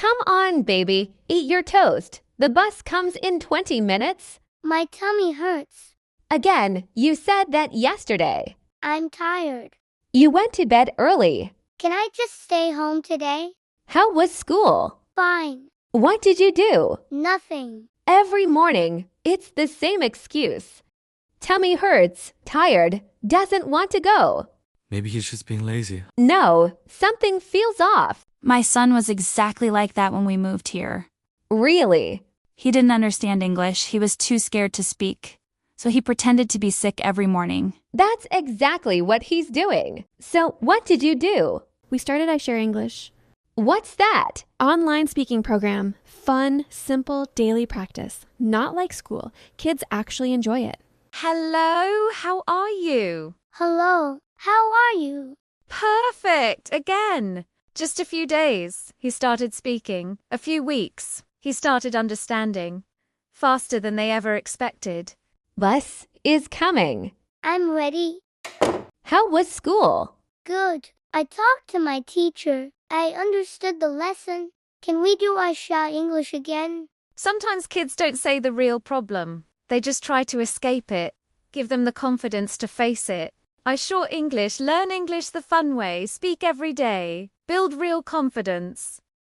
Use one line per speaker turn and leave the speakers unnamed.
Come on, baby. Eat your toast. The bus comes in 20 minutes.
My tummy hurts.
Again, you said that yesterday.
I'm tired.
You went to bed early.
Can I just stay home today?
How was school?
Fine.
What did you do?
Nothing.
Every morning, it's the same excuse. Tummy hurts, tired, doesn't want to go.
Maybe he's just being lazy.
No, something feels off.
My son was exactly like that when we moved here.
Really?
He didn't understand English. He was too scared to speak. So he pretended to be sick every morning.
That's exactly what he's doing. So what did you do?
We started AysEnglishhh.
What's that?
Online speaking program. Fun, simple, daily practice. Not like school. Kids actually enjoy it.
Hello, how are you?
Hello. How are you?
Perfect, again. Just a few days, he started speaking. A few weeks, he started understanding. Faster than they ever expected.
Bus is coming.
I'm ready.
How was school?
Good. I talked to my teacher. I understood the lesson. Can we do AysEnglishhh again?
Sometimes kids don't say the real problem. They just try to escape it. Give them the confidence to face it. AysEnglishhh, learn English the fun way, speak every day. Build real confidence.